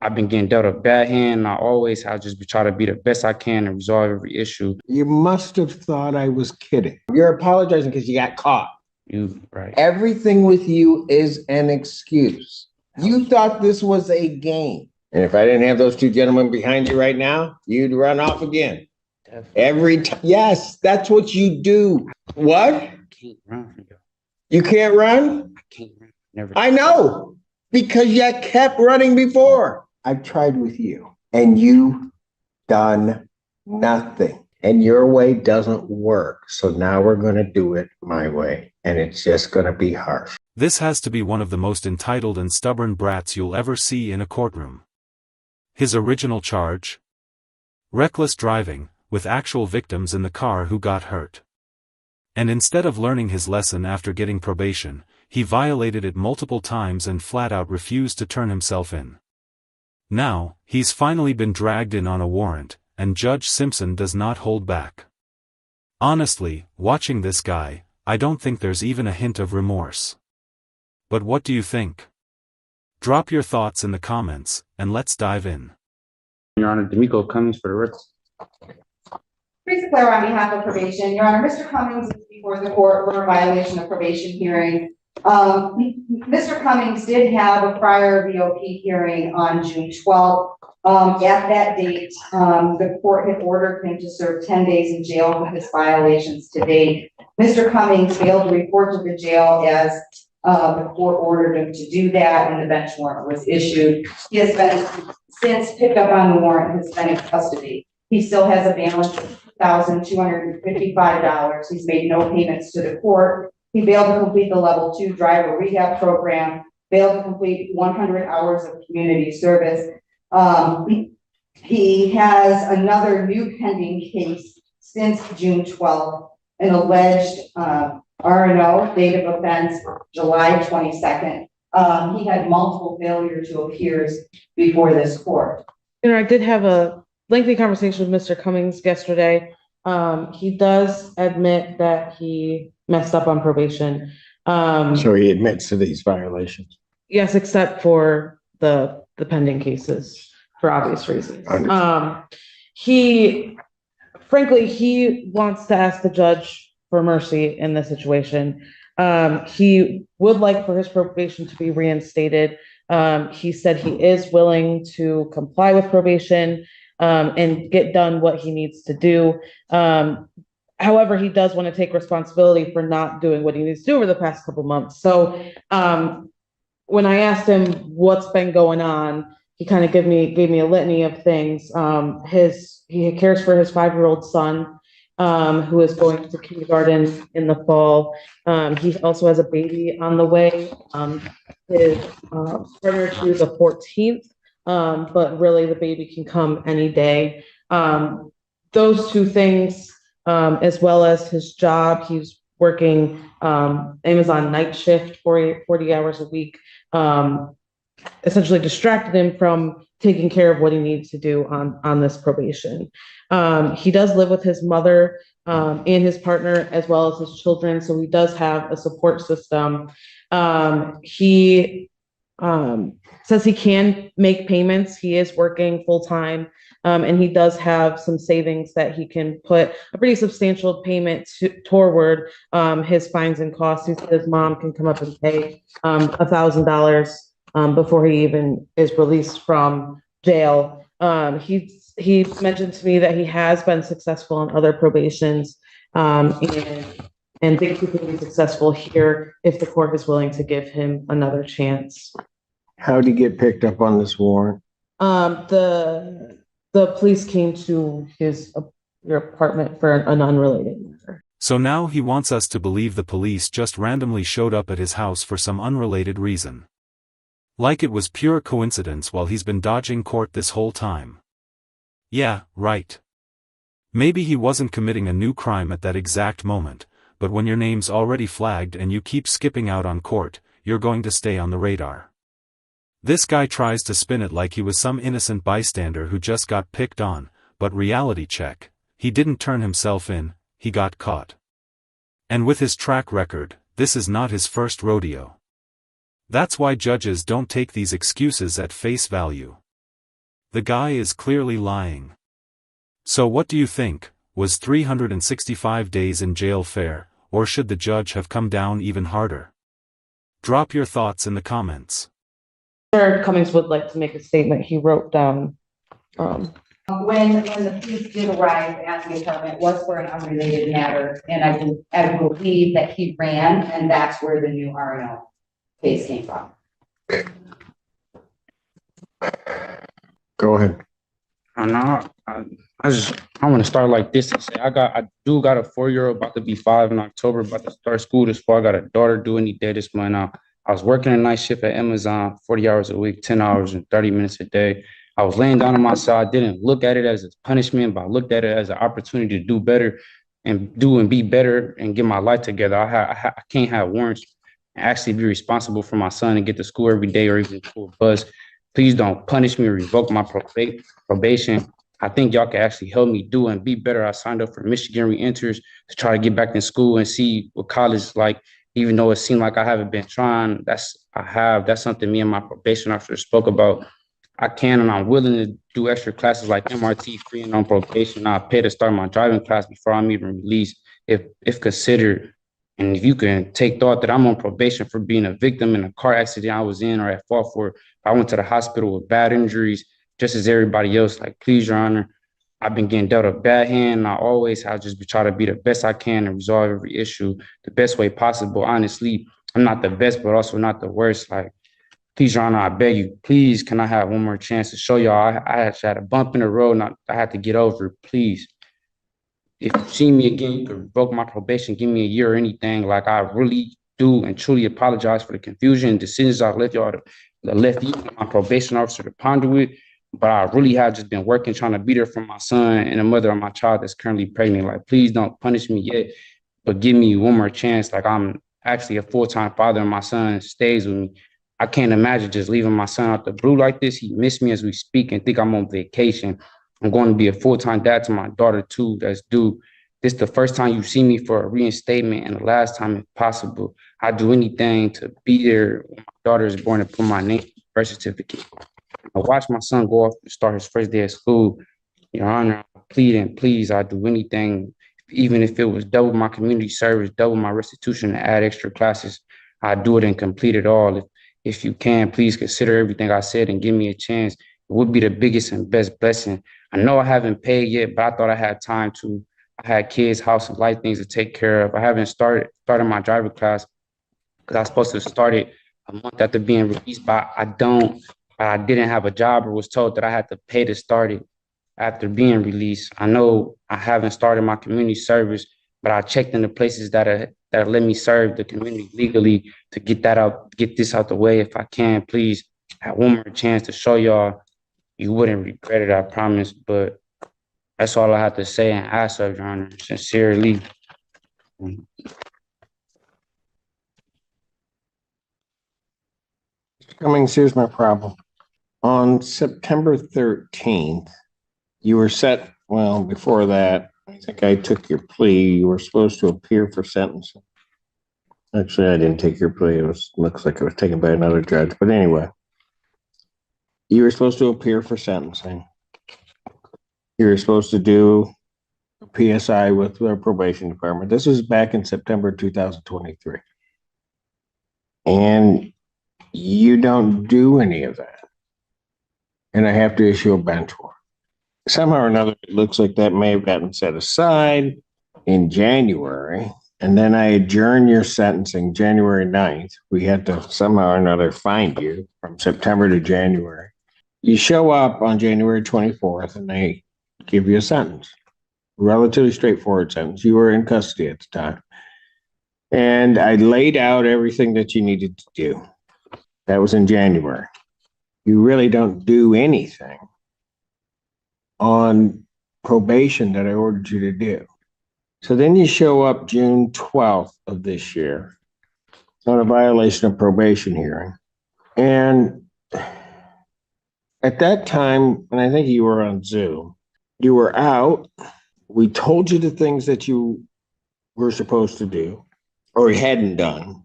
I've been getting dealt a bad hand. And I always have just try to be the best I can and resolve every issue. You must have thought I was kidding. You're apologizing because you got caught. You right. Everything with you is an excuse. You thought this was a game. And if I didn't have those two gentlemen behind you right now, you'd run off again. Definitely. Every time. Yes, that's what you do. What? I can't run from you. You can't run? I can't run. Never. I know, because you kept running before. I've tried with you, and you've done nothing. And your way doesn't work. So now we're going to do it my way. And it's just going to be harsh. This has to be one of the most entitled and stubborn brats you'll ever see in a courtroom. His original charge? Reckless driving, with actual victims in the car who got hurt. And instead of learning his lesson after getting probation, he violated it multiple times and flat out refused to turn himself in. Now, he's finally been dragged in on a warrant, and Judge Simpson does not hold back. Honestly, watching this guy, I don't think there's even a hint of remorse. But what do you think? Drop your thoughts in the comments, and let's dive in. Your Honor, D'Amico Cummings for the record. Teresa Claire on behalf of probation. Your Honor, Mr. Cummings is before the court for a violation of probation hearing. Mr. Cummings did have a prior VOP hearing on June 12th. At that date, the court had ordered him to serve 10 days in jail for his violations to date. Mr. Cummings failed to report to the jail as the court ordered him to do that, and the bench warrant was issued. He has been since picked up on the warrant and has been in custody. He still has a balance of $1,255. He's made no payments to the court. He failed to complete the level 2 driver rehab program, failed to complete 100 hours of community service. He has another new pending case since June 12th, an alleged R&O, date of offense, July 22nd. He had multiple failure to appears before this court. You know, I did have a lengthy conversation with Mr. Cummings yesterday. He does admit that he messed up on probation. So he admits to these violations? Yes, except for the pending cases, for obvious reasons. He wants to ask the judge for mercy in this situation. He would like for his probation to be reinstated. He said he is willing to comply with probation and get done what he needs to do. However, he does want to take responsibility for not doing what he needs to do over the past couple months. So when I asked him what's been going on, he kind of gave me a litany of things. He cares for his 5-year-old son, who is going to kindergarten in the fall. He also has a baby on the way. His partner to the 14th, but really the baby can come any day. Those two things, as well as his job, he's working Amazon night shift 40 hours a week, essentially distracted him from taking care of what he needs to do on this probation. He does live with his mother and his partner, as well as his children, so he does have a support system. He says he can make payments. He is working full-time, and he does have some savings that he can put a pretty substantial payment toward his fines and costs. He said his mom can come up and pay $1,000 before he even is released from jail. He mentioned to me that he has been successful in other probations, and thinks he can be successful here if the court is willing to give him another chance. How'd he get picked up on this warrant? The police came to your apartment for an unrelated matter. So now he wants us to believe the police just randomly showed up at his house for some unrelated reason. Like it was pure coincidence while he's been dodging court this whole time. Yeah, right. Maybe he wasn't committing a new crime at that exact moment, but when your name's already flagged and you keep skipping out on court, you're going to stay on the radar. This guy tries to spin it like he was some innocent bystander who just got picked on, but reality check, he didn't turn himself in, he got caught. And with his track record, this is not his first rodeo. That's why judges don't take these excuses at face value. The guy is clearly lying. So what do you think? Was 365 days in jail fair, or should the judge have come down even harder? Drop your thoughts in the comments. Mr. Cummings would like to make a statement. He wrote down, When the police did arrive at the apartment, it was for an unrelated matter, and I believe that he ran, and that's where the new RNO case came from. Go ahead. And I want to start like this and say I do got a 4-year-old about to be 5 in October, about to start school this fall. I got a daughter due any day this month. I was working a night shift at Amazon, 40 hours a week, 10 hours and 30 minutes a day. I was laying down on my side. I didn't look at it as a punishment, but I looked at it as an opportunity to do better and be better and get my life together. I can't have warrants and actually be responsible for my son and get to school every day or even to a bus. Please don't punish me or revoke my probation. I think y'all can actually help me do and be better. I signed up for Michigan Reenters to try to get back in school and see what college is like, even though it seemed like I haven't been trying. That's something me and my probation officer spoke about. I can and I'm willing to do extra classes like MRT free and on probation. I'll pay to start my driving class before I'm even released, if considered. And if you can take thought that I'm on probation for being a victim in a car accident I was in or at fault for, I went to the hospital with bad injuries, just as everybody else. Like, please, Your Honor, I've been getting dealt a bad hand. And I just try to be the best I can and resolve every issue the best way possible. Honestly, I'm not the best, but also not the worst. Like, please, Your Honor, I beg you, please, can I have one more chance to show y'all I actually had a bump in the road and I had to get over it, please. If you see me again, you can revoke my probation, give me a year or anything. Like, I really do and truly apologize for the confusion and decisions I left y'all left you and my probation officer to ponder with. But I really have just been working, trying to be there for my son and the mother of my child that's currently pregnant. Like, please don't punish me yet, but give me one more chance. Like, I'm actually a full-time father and my son stays with me. I can't imagine just leaving my son out the blue like this. He missed me as we speak and think I'm on vacation. I'm going to be a full-time dad to my daughter too, that's due. This is the first time you see me for a reinstatement and the last time if possible. I'd do anything to be there when my daughter is born and put my name on the birth certificate. I watched my son go off to start his first day of school. Your Honor, I plead and please, I'd do anything, even if it was double my community service, double my restitution, and add extra classes. I'd do it and complete it all. If you can, please consider everything I said and give me a chance. It would be the biggest and best blessing. I know I haven't paid yet, but I thought I had time to. I had kids, house, and life things to take care of. I haven't started my driver class because I was supposed to start it a month after being released, but I didn't have a job or was told that I had to pay to start it after being released. I know I haven't started my community service, but I checked in the places that let me serve the community legally to get this out the way. If I can, please have one more chance to show y'all. You wouldn't regret it, I promise. But that's all I have to say and ask of Your Honor, sincerely. Cummings, here's my problem. On September 13th, you were set, well, before that, I think I took your plea. You were supposed to appear for sentencing. Actually, I didn't take your plea. Looks like it was taken by another judge. But anyway, you were supposed to appear for sentencing. You were supposed to do a PSI with the probation department. This was back in September 2023. And you don't do any of that. And I have to issue a bench warrant. Somehow or another, it looks like that may have gotten set aside in January. And then I adjourn your sentencing January 9th. We had to somehow or another find you from September to January. You show up on January 24th and they give you a sentence. Relatively straightforward sentence. You were in custody at the time. And I laid out everything that you needed to do. That was in January. You really don't do anything on probation that I ordered you to do. So then you show up June 12th of this year on a violation of probation hearing. And at that time, and I think you were on Zoom, you were out. We told you the things that you were supposed to do or hadn't done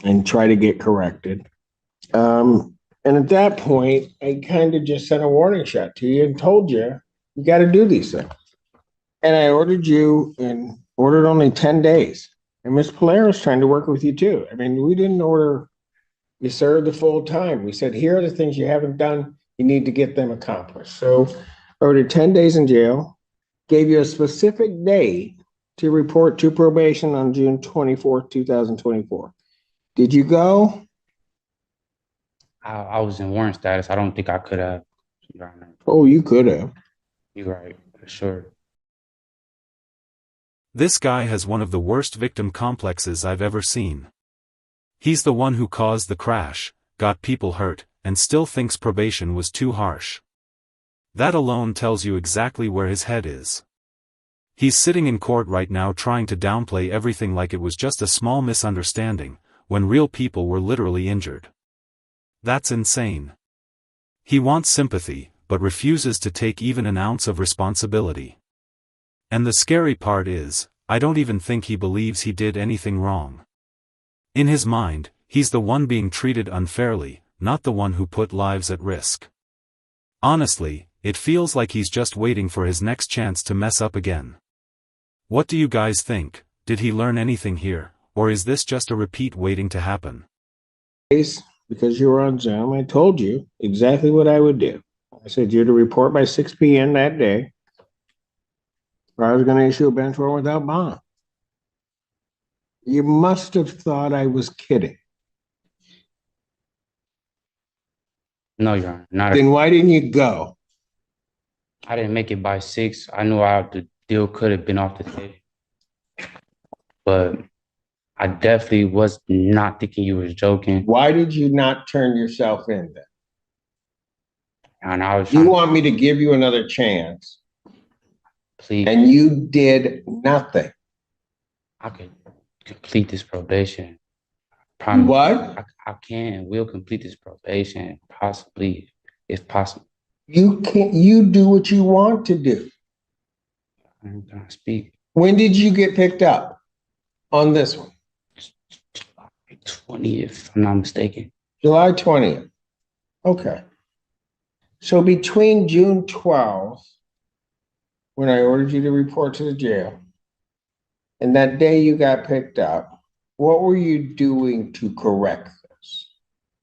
and try to get corrected. And at that point, I kind of just sent a warning shot to you and told you, you got to do these things. And I ordered you and ordered only 10 days. And Miss Polaro's trying to work with you too. I mean, we didn't order you served the full time. We said, here are the things you haven't done. You need to get them accomplished. So I ordered 10 days in jail, gave you a specific day to report to probation on June 24th, 2024. Did you go? I was in warrant status. I don't think I could have. Your Honor. Oh, you could have. You're right, for sure. This guy has one of the worst victim complexes I've ever seen. He's the one who caused the crash, got people hurt, and still thinks probation was too harsh. That alone tells you exactly where his head is. He's sitting in court right now trying to downplay everything like it was just a small misunderstanding, when real people were literally injured. That's insane. He wants sympathy, but refuses to take even an ounce of responsibility. And the scary part is, I don't even think he believes he did anything wrong. In his mind, he's the one being treated unfairly, not the one who put lives at risk. Honestly, it feels like he's just waiting for his next chance to mess up again. What do you guys think? Did he learn anything here, or is this just a repeat waiting to happen? Because you were on Zoom, I told you exactly what I would do. I said you're to report by 6 p.m. that day, or I was going to issue a bench warrant without bond. You must have thought I was kidding. No, Your Honor. Not Then why didn't you go? I didn't make it by 6. I knew the deal could have been off the table. But I definitely was not thinking you was joking. Why did you not turn yourself in then? And I was You trying want me to give you another chance, please. and you did nothing. I could complete this probation. Promise. What? I can and will complete this probation, possibly, if possible. You can't. You do what you want to do. I'm gonna speak. When did you get picked up on this one? July 20th, if I'm not mistaken. July 20th. Okay. So between June 12th, when I ordered you to report to the jail, and that day you got picked up, what were you doing to correct this?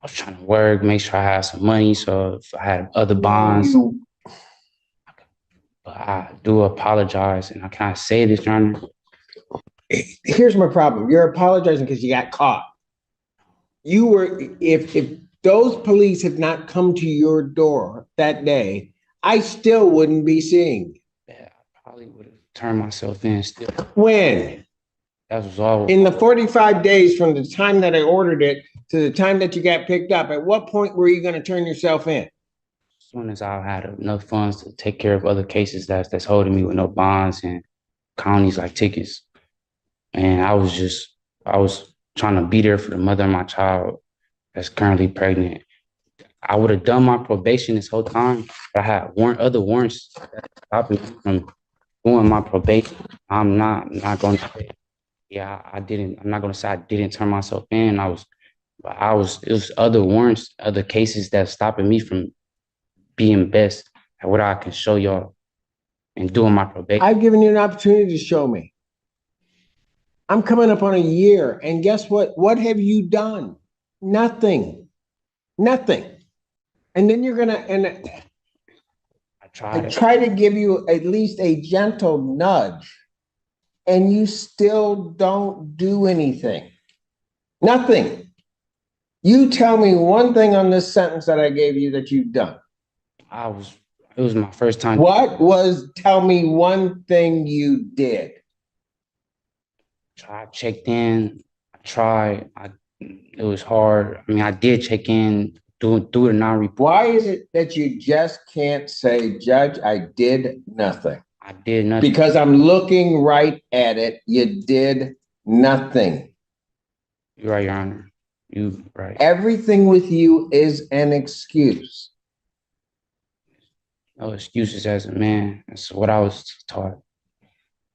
I was trying to work, make sure I had some money, so if I had other bonds. But I do apologize, and I can't say this, Your Honor. Here's my problem. You're apologizing because you got caught. You were, if those police had not come to your door that day, I still wouldn't be seeing you. Yeah, I probably would have turned myself in still. When? That was all. In the 45 days from the time that I ordered it to the time that you got picked up, at what point were you going to turn yourself in? As soon as I had enough funds to take care of other cases that's holding me with no bonds and counties like tickets. And I was trying to be there for the mother of my child that's currently pregnant. I would have done my probation this whole time, but I had other warrants stopping me from doing my probation. I'm not going to say, yeah, I didn't. I'm not going to say I didn't turn myself in. It was other warrants, other cases that's stopping me from being best at what I can show y'all and doing my probation. I've given you an opportunity to show me. I'm coming up on a year, and guess what? What have you done? Nothing. Nothing. And then you're gonna, and I try to give you at least a gentle nudge, and you still don't do anything. Nothing. You tell me one thing on this sentence that I gave you that you've done. It was my first time. Tell me one thing you did. I checked in. It was hard. I mean, I did check in, do the non-report. Why is it that you just can't say, Judge, I did nothing? I did nothing. Because I'm looking right at it. You did nothing. You're right, Your Honor. You're right. Everything with you is an excuse. No excuses as a man. That's what I was taught.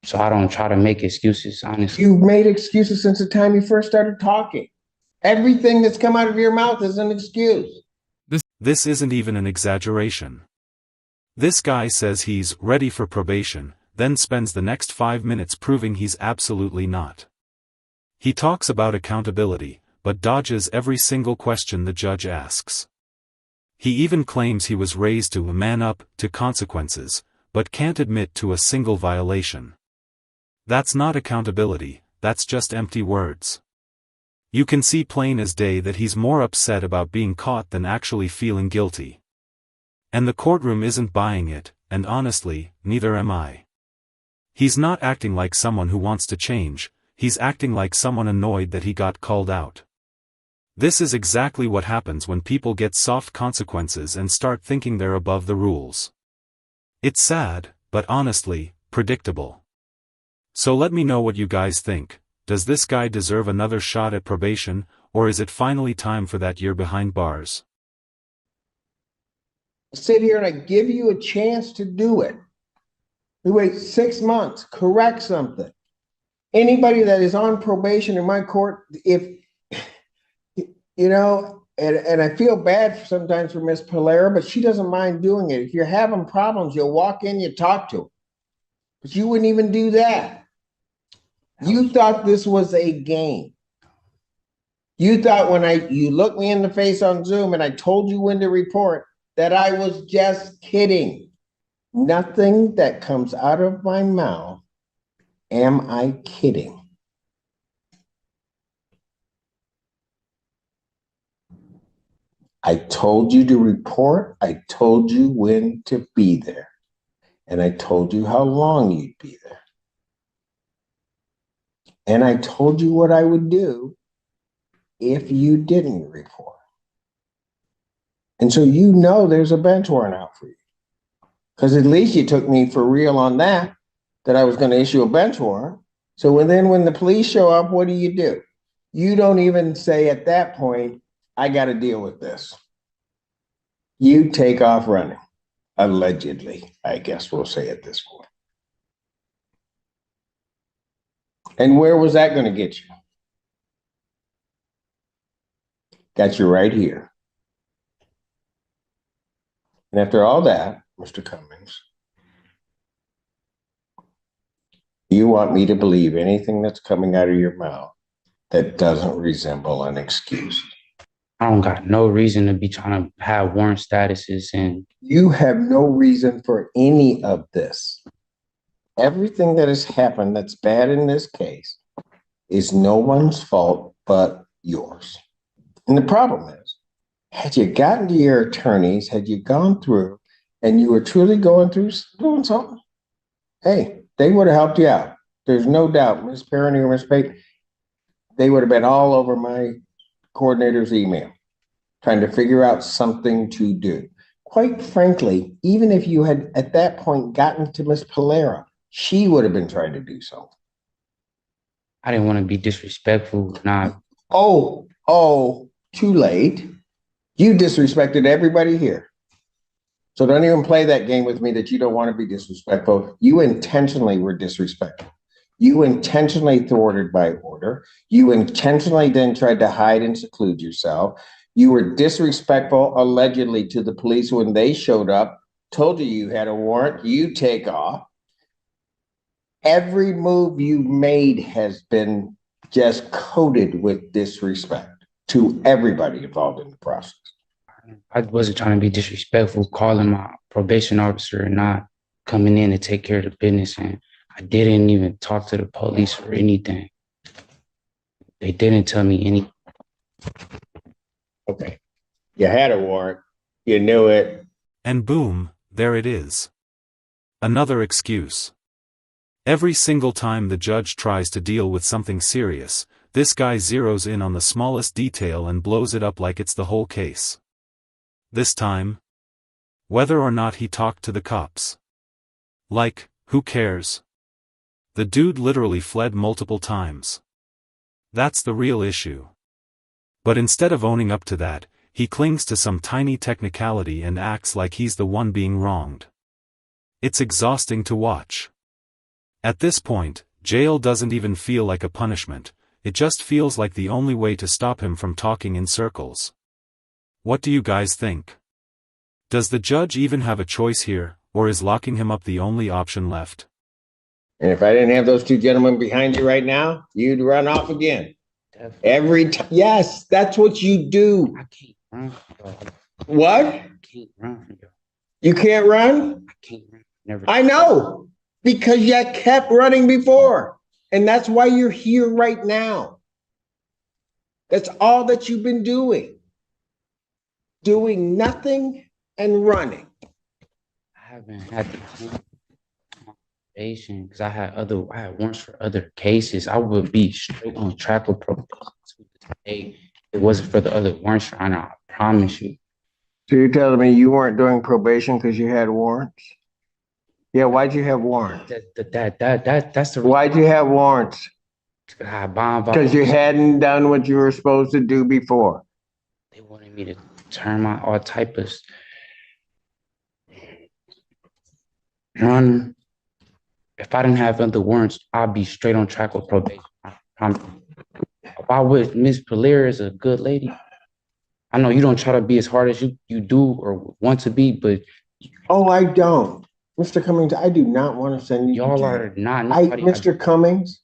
So I don't try to make excuses, honestly. You've made excuses since the time you first started talking. Everything that's come out of your mouth is an excuse. This isn't even an exaggeration. This guy says he's ready for probation, then spends the next 5 minutes proving he's absolutely not. He talks about accountability, but dodges every single question the judge asks. He even claims he was raised to man up to consequences, but can't admit to a single violation. That's not accountability, that's just empty words. You can see plain as day that he's more upset about being caught than actually feeling guilty. And the courtroom isn't buying it, and honestly, neither am I. He's not acting like someone who wants to change, he's acting like someone annoyed that he got called out. This is exactly what happens when people get soft consequences and start thinking they're above the rules. It's sad, but honestly, predictable. So let me know what you guys think. Does this guy deserve another shot at probation, or is it finally time for that year behind bars? Sit here and I give you a chance to do it. We wait 6 months, correct something. Anybody that is on probation in my court, and I feel bad sometimes for Miss Polera, but she doesn't mind doing it. If you're having problems, you'll walk in, you talk to her. But you wouldn't even do that. You thought this was a game. You thought when you looked me in the face on Zoom and I told you when to report that I was just kidding. Nothing that comes out of my mouth am I kidding. I told you to report. I told you when to be there. And I told you how long you'd be there. And I told you what I would do if you didn't report. And so you know there's a bench warrant out for you. Because at least you took me for real on that I was going to issue a bench warrant. So when the police show up, what do? You don't even say at that point, I got to deal with this. You take off running. Allegedly, I guess we'll say at this point. And where was that going to get you? Got you right here. And after all that, Mr. Cummings, you want me to believe anything that's coming out of your mouth that doesn't resemble an excuse. I don't got no reason to be trying to have warrant statuses and you have no reason for any of this. Everything that has happened that's bad in this case is no one's fault but yours. And the problem is, had you gotten to your attorneys, had you gone through and you were truly going through doing something, hey, they would have helped you out. There's no doubt, Ms. Perrine or Ms. Pate, they would have been all over my coordinator's email, trying to figure out something to do. Quite frankly, even if you had at that point gotten to Ms. Polera, she would have been trying to do something. I didn't want to be disrespectful. Too late. You disrespected everybody here. So don't even play that game with me that you don't want to be disrespectful. You intentionally were disrespectful. You intentionally thwarted my order. You intentionally then tried to hide and seclude yourself. You were disrespectful, allegedly, to the police when they showed up, told you had a warrant, you take off. Every move you made has been just coated with disrespect to everybody involved in the process. I wasn't trying to be disrespectful, calling my probation officer and not coming in to take care of the business. And I didn't even talk to the police or anything. They didn't tell me anything. Okay. You had a warrant. You knew it. And boom, there it is. Another excuse. Every single time the judge tries to deal with something serious, this guy zeroes in on the smallest detail and blows it up like it's the whole case. This time, whether or not he talked to the cops. Like, who cares? The dude literally fled multiple times. That's the real issue. But instead of owning up to that, he clings to some tiny technicality and acts like he's the one being wronged. It's exhausting to watch. At this point, jail doesn't even feel like a punishment, it just feels like the only way to stop him from talking in circles. What do you guys think? Does the judge even have a choice here, or is locking him up the only option left? And if I didn't have those two gentlemen behind you right now, you'd run off again. Definitely. Every time. Yes, that's what you do. I can't run from y'all. What? I can't run from y'all. You can't run? I can't run. Never. I know, because you kept running before. And that's why you're here right now. That's all that you've been doing. Doing nothing and running. I haven't had the probation because I had warrants for other cases. I would be straight on track with probation to this day. It wasn't for the other warrants, Your Honor. I promise you. So you're telling me you weren't doing probation because you had warrants? Yeah, why'd you have warrants? That's the Why'd you have warrants? bond. Because you hadn't done what you were supposed to do before. They wanted me to turn my all type of run. If I didn't have other warrants, I'd be straight on track with probation. If I would, Miss Polaire is a good lady. I know you don't try to be as hard as you do or want to be, but Oh, I don't. Mr. Cummings, I do not want to send you to y'all jail. are not. Mr. Cummings,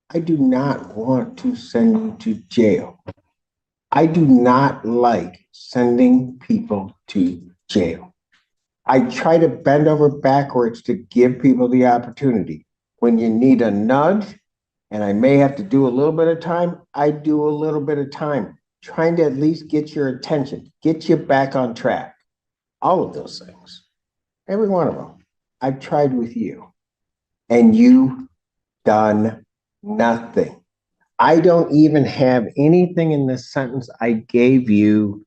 I do not want to send you to jail. I do not like sending people to jail. I try to bend over backwards to give people the opportunity. When you need a nudge, and I may have to do a little bit of time, I do a little bit of time, trying to at least get your attention, get you back on track. All of those things. Every one of them. I've tried with you. And you've done nothing. I don't even have anything in the sentence I gave you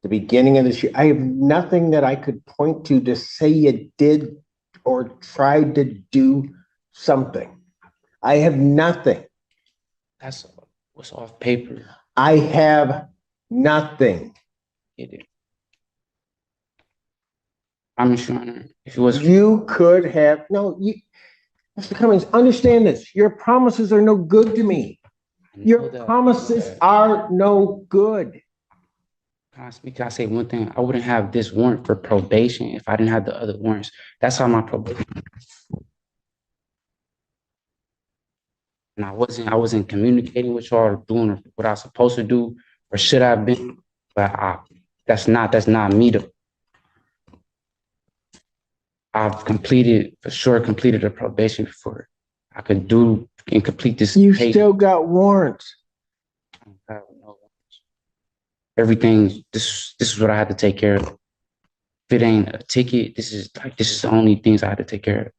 the beginning of this year. I have nothing that I could point to say you did or tried to do something. I have nothing. That's what's off paper. I have nothing. Get it. I'm sure if it was You could have, no, you, Mr. Cummings, understand this. Your promises are no good to me. Your promises are no good. Can I say one thing? I wouldn't have this warrant for probation if I didn't have the other warrants. That's how my probation. And I wasn't communicating with y'all or doing what I was supposed to do or should have been. But that's not me though. I've completed a probation before. I could do and complete this. You case. still got warrants. Everything. This is what I had to take care of. If it ain't a ticket, this is the only things I had to take care of.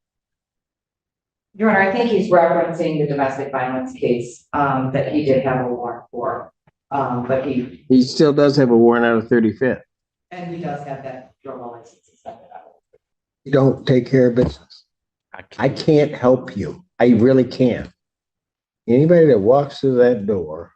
Your Honor, I think he's referencing the domestic violence case that he did have a warrant for, but he still does have a warrant out of 35th. And he does have that drug license. You don't take care of business. I can't help you. I really can't. Anybody that walks through that door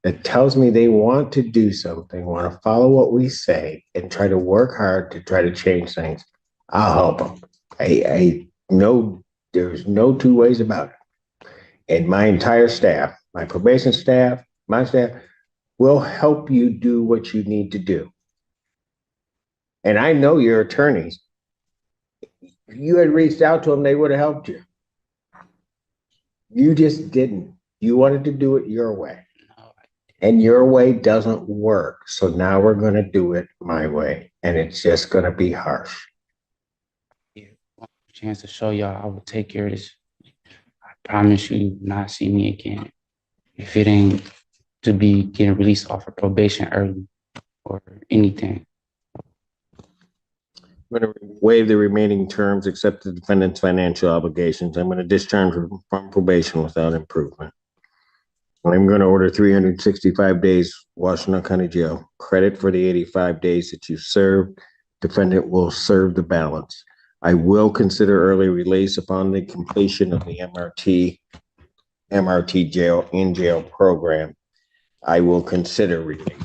that tells me they want to do something, want to follow what we say and try to work hard to try to change things, I'll help them. I know there's no two ways about it. And my entire staff, my probation staff, my staff will help you do what you need to do. And I know your attorneys. If you had reached out to them, they would have helped you. You just didn't. You wanted to do it your way. And your way doesn't work. So now we're going to do it my way. And it's just going to be harsh. Yeah, chance to show y'all I will take care of this. I promise you not see me again. If it ain't to be getting released off of probation early or anything. I'm going to waive the remaining terms, accept the defendant's financial obligations. I'm going to discharge from probation without improvement. I'm going to order 365 days Washington County Jail. Credit for the 85 days that you served. Defendant will serve the balance. I will consider early release upon the completion of the MRT jail in-jail program. I will consider release.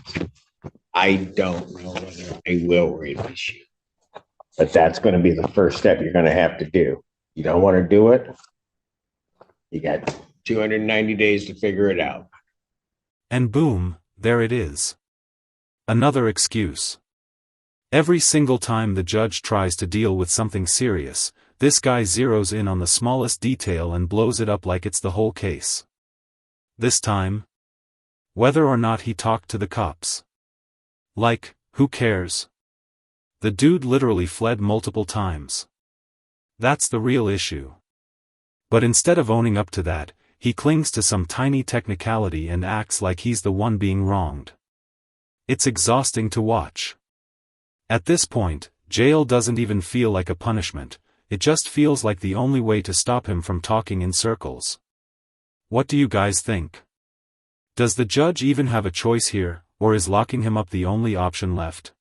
I don't know whether I will release you. But that's going to be the first step you're going to have to do. You don't want to do it? You got 290 days to figure it out. And boom, there it is. Another excuse. Every single time the judge tries to deal with something serious, this guy zeroes in on the smallest detail and blows it up like it's the whole case. This time, whether or not he talked to the cops. Like, who cares? The dude literally fled multiple times. That's the real issue. But instead of owning up to that, he clings to some tiny technicality and acts like he's the one being wronged. It's exhausting to watch. At this point, jail doesn't even feel like a punishment, it just feels like the only way to stop him from talking in circles. What do you guys think? Does the judge even have a choice here, or is locking him up the only option left?